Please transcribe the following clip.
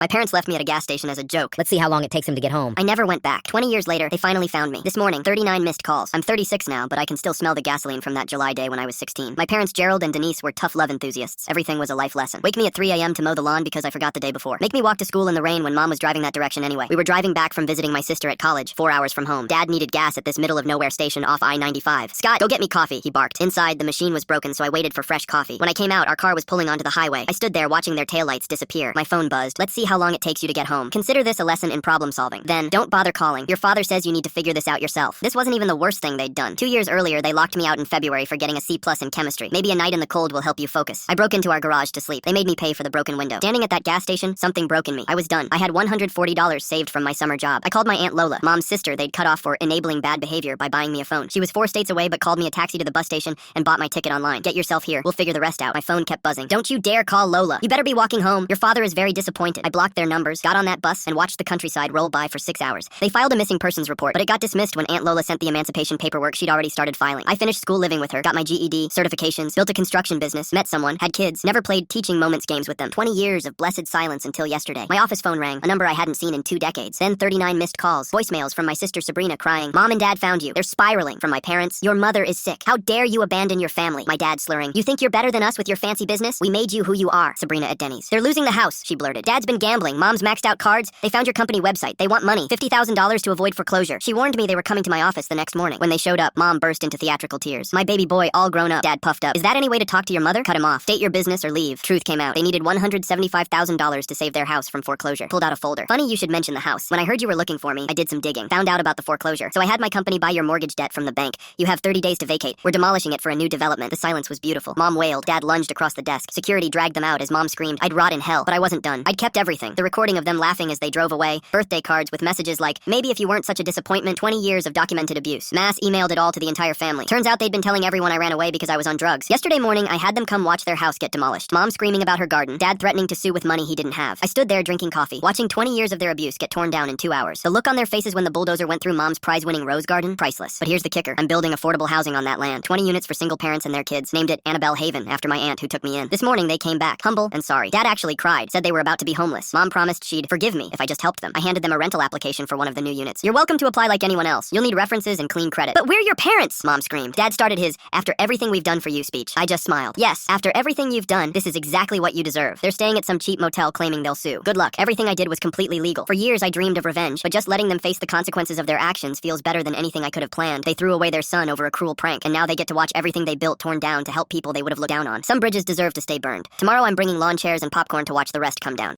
My parents left me at a gas station as a joke. Let's see how long it takes him to get home. I never went back. 20 years later, they finally found me. This morning, 39 missed calls. I'm 36 now, but I can still smell the gasoline from that July day when I was 16. My parents, Gerald and Denise, were tough love enthusiasts. Everything was a life lesson. Wake me at 3 a.m. to mow the lawn because I forgot the day before. Make me walk to school in the rain when Mom was driving that direction anyway. We were driving back from visiting my sister at college, 4 hours from home. Dad needed gas at this middle-of-nowhere station off I-95. Scott, go get me coffee, he barked. Inside, the machine was broken, so I waited for fresh coffee. When I came out, our car was pulling onto the highway. I stood there watching their taillights disappear. My phone buzzed. Let's see how long it takes you to get home. Consider this a lesson in problem solving. Then, don't bother calling. Your father says you need to figure this out yourself. This wasn't even the worst thing they'd done. 2 years earlier, they locked me out in February for getting a C+ in chemistry. Maybe a night in the cold will help you focus. I broke into our garage to sleep. They made me pay for the broken window. Standing at that gas station, something broke in me. I was done. I had $140 saved from my summer job. I called my Aunt Lola, Mom's sister they'd cut off for enabling bad behavior by buying me a phone. She was 4 states away but called me a taxi to the bus station and bought my ticket online. Get yourself here. We'll figure the rest out. My phone kept buzzing. Don't you dare call Lola. You better be walking home. Your father is very disappointed. I blocked their numbers, got on that bus, and watched the countryside roll by for 6 hours. They filed a missing persons report, but it got dismissed when Aunt Lola sent the emancipation paperwork she'd already started filing. I finished school living with her, got my GED, certifications, built a construction business, met someone, had kids, never played teaching moments games with them. 20 years of blessed silence until yesterday. My office phone rang, a number I hadn't seen in 2 decades. Then 39 missed calls, voicemails from my sister Sabrina crying, Mom and Dad found you. They're spiraling. From my parents, your mother is sick. How dare you abandon your family? My dad slurring, you think you're better than us with your fancy business? We made you who you are. Sabrina at Denny's. They're losing the house, she blurted. Dad's been gambling. Mom's maxed out cards. They found your company website. They want money. $50,000 to avoid foreclosure. She warned me they were coming to my office the next morning. When they showed up, Mom burst into theatrical tears. My baby boy, all grown up. Dad puffed up. Is that any way to talk to your mother? Cut him off. State your business or leave. Truth came out. They needed $175,000 to save their house from foreclosure. Pulled out a folder. Funny you should mention the house. When I heard you were looking for me, I did some digging. Found out about the foreclosure. So I had my company buy your mortgage debt from the bank. You have 30 days to vacate. We're demolishing it for a new development. The silence was beautiful. Mom wailed. Dad lunged across the desk. Security dragged them out as Mom screamed, I'd rot in hell. But I wasn't done. I'd kept everything. The recording of them laughing as they drove away. Birthday cards with messages like, maybe if you weren't such a disappointment, 20 years of documented abuse. Mass emailed it all to the entire family. Turns out they'd been telling everyone I ran away because I was on drugs. Yesterday morning, I had them come watch their house get demolished. Mom screaming about her garden. Dad threatening to sue with money he didn't have. I stood there drinking coffee, watching 20 years of their abuse get torn down in 2 hours. The look on their faces when the bulldozer went through Mom's prize-winning rose garden, priceless. But here's the kicker. I'm building affordable housing on that land. 20 units for single parents and their kids. Named it Annabelle Haven after my aunt who took me in. This morning they came back, humble and sorry. Dad actually cried, said they were about to be homeless. Mom promised she'd forgive me if I just helped them. I handed them a rental application for one of the new units. You're welcome to apply like anyone else. You'll need references and clean credit. But we're your parents, Mom screamed. Dad started his, after everything we've done for you speech. I just smiled. Yes, after everything you've done, this is exactly what you deserve. They're staying at some cheap motel claiming they'll sue. Good luck. Everything I did was completely legal. For years I dreamed of revenge, but just letting them face the consequences of their actions feels better than anything I could have planned. They threw away their son over a cruel prank, and now they get to watch everything they built torn down to help people they would have looked down on. Some bridges deserve to stay burned. Tomorrow I'm bringing lawn chairs and popcorn to watch the rest come down.